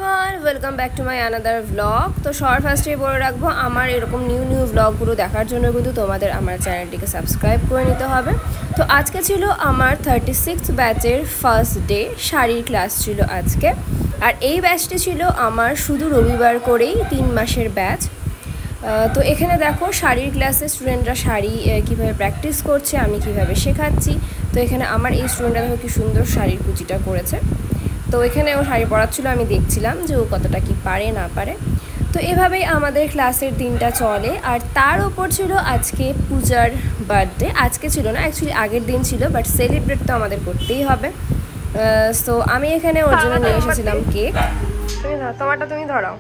Everyone, welcome back to my another blog. তো সবার ফার্স্টে বলে রাখবো, আমার এরকম নিউ ব্লগগুলো দেখার জন্য কিন্তু তোমাদের আমার চ্যানেলটিকে সাবস্ক্রাইব করে নিতে হবে। তো আজকে ছিল আমার 36th ব্যাচের ফার্স্ট ডে, শাড়ির ক্লাস ছিল আজকে। আর এই ব্যাচটি ছিল আমার শুধু রবিবার করেই 3 মাসের ব্যাচ। তো এখানে দেখো শাড়ির ক্লাসে স্টুডেন্টরা শাড়ি কীভাবে প্র্যাকটিস করছে, আমি কিভাবে শেখাচ্ছি। তো এখানে আমার এই স্টুডেন্টরা দেখো কি সুন্দর শাড়ির কুচিটা করেছে। তো এখানে ও শাড়ি পরাচ্ছিল, আমি দেখছিলাম যে ও কতটা কি পারে না পারে। তো এভাবেই আমাদের ক্লাসের দিনটা চলে। আর তার ওপর ছিল আজকে পূজার বার্থডে। আজকে ছিল না, অ্যাকচুয়ালি আগের দিন ছিল, বাট সেলিব্রেট তো আমাদের করতেই হবে। সো আমি এখানে ওর জন্য নিয়ে এসেছিলাম কেক। তুমি ধরো, তোমারটা তুমি ধরাও।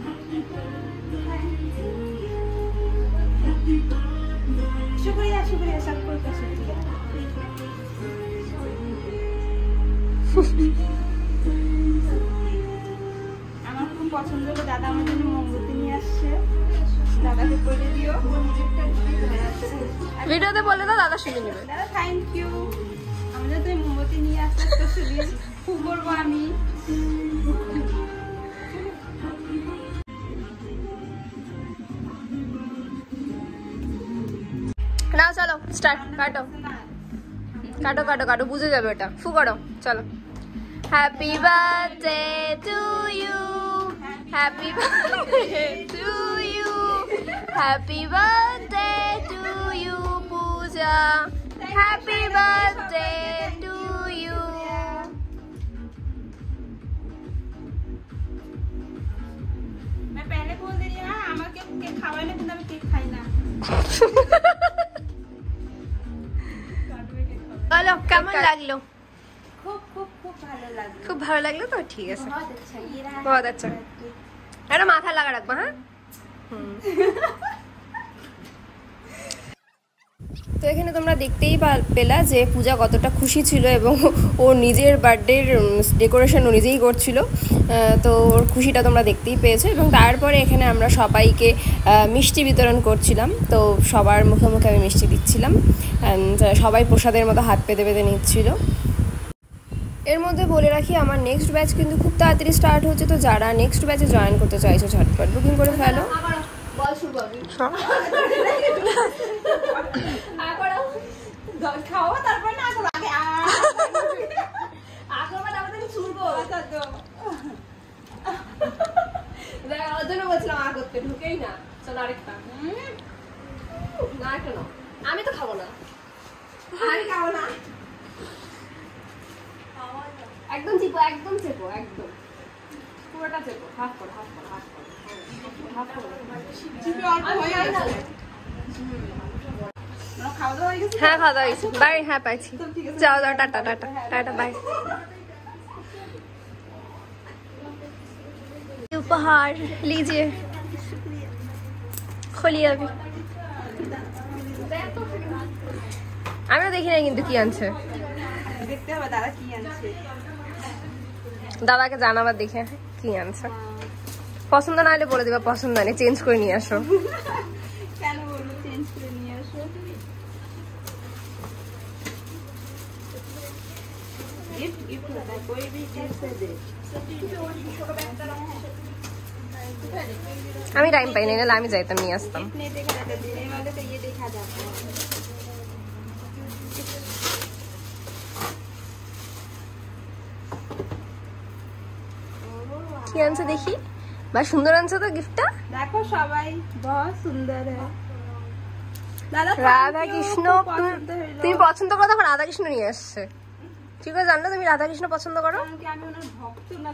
শুক্রিয়া শুক্রিয়া সবকো শুক্রিয়া। আমার খুব পছন্দ হলো, দাদা আমার জন্য মোমবাতি নিয়ে আসছে, দাদাকে বলে দিও। ভিডিওতে বলে দাও, দাদা শুনে নেবে। দাদা থ্যাংক ইউ, আমাদের তো মোমবাতি নিয়ে আসছে, তো শুধু খুব করবো আমি। না চলো স্টার্ট, কাটো কাটো কাটো কাটো, বুঝে যাবে এটা। ফু করো, চলো। Happy birthday to you, happy birthday to you, happy birthday to you Puja, happy birthday to you. मैं पहले बोल दे रही हूँ আমাকে কেক খাওয়াইলে, কিন্তু আমি কেক খাই না। বলো কেমন লাগলো? খুব খুব খুব ভালো লাগলো। খুব ভালো লাগলো তো, ঠিক আছে, बहुत अच्छा, ये रहा बहुत अच्छा। এটা মাথায় লাগা রাখবা, হ্যাঁ। তো এখানে তোমরা দেখতেই পেলা যে পূজা কতটা খুশি ছিল, এবং ও নিজের বার্থডের ডেকোরেশন ও নিজেই করছিল। তো ওর খুশিটা তোমরা দেখতেই পেয়েছো। এবং তারপরে এখানে আমরা সবাইকে মিষ্টি বিতরণ করছিলাম। তো সবার মুখে মুখে আমি মিষ্টি দিচ্ছিলাম, অ্যান্ড সবাই প্রসাদের মতো হাত পেতে পেতে নিচ্ছিল। এর মধ্যে বলে রাখি, আমার নেক্সট ব্যাচ কিন্তু খুব তাড়াতাড়ি স্টার্ট হচ্ছে। তো যারা নেক্সট ব্যাচে জয়েন করতে চাইছো, ঝটপট বুকিং করে ফেলো। খাও তারপর না করো, আগে আগরবা তারপর আমি ছুড়বো। আচ্ছা তো ওর জন্য বলছিলাম আগ করতে, ঢুকেই না। চলো আরেকটা, না একটা না, আমি তো খাবো না, আমি খাবো না। একদম চেপো, একদম চেপো, একদম পুরোটা চেপো, হাফ করো হাফ করো হাফ করো হাফ করো। চিপে অল্প হয়ে গেছে। খাওয়া দাওয়া হয়ে গেছে? হ্যাঁ খাওয়া দাওয়া হয়েছে, বাই। হ্যাঁ পাইছি, যাও যাও, টাটা টাটা টাটা, বাই। उपहार लीजिए, खोलिए अभी। আমিও দেখি না কিন্তু কি আনছে, দেখতে হবে দাদা কি আনছে। দাদাকে জানাবার দেখে কি আনছে। পছন্দ না হলে বলে দিবা পছন্দ নেই, চেঞ্জ করে নিয়ে আসো। কেন বলবো চেঞ্জ করে নিয়ে আসো? गिफ्ट गिफ्ट होता है, कोई भी चीज से दे। আমি টাইম পাই না, নাহলে আমি যাইতাম নিয়ে আসতাম। नहीं देखा जाता, देने वाले तो ये देखा जाता है। কি আনছে দেখি, বা সুন্দর আনছে তো গিফটটা। देखो সবাই बहुत सुंदर है। দাদা রাধা কৃষ্ণ, তুমি পছন্দ করো তখন রাধা কৃষ্ণ নিয়ে আসছে। ঠিক আছে, জানো তুমি রাধা কৃষ্ণ পছন্দ করো। আমি ওনার ভক্ত না।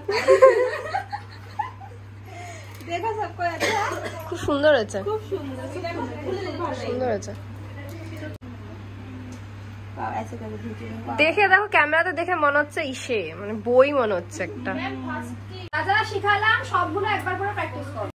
देखो सबको अच्छा, খুব সুন্দর হয়েছে, খুব সুন্দর, সুন্দর হয়েছে। ऐसे कर दीजिए। দেখে দেখো, ক্যামেরাতে দেখে মনে হচ্ছে ইসে, মানে বই মনে হচ্ছে একটা। যা যা শিখালাম সবগুলো একবার করে প্র্যাকটিস করো।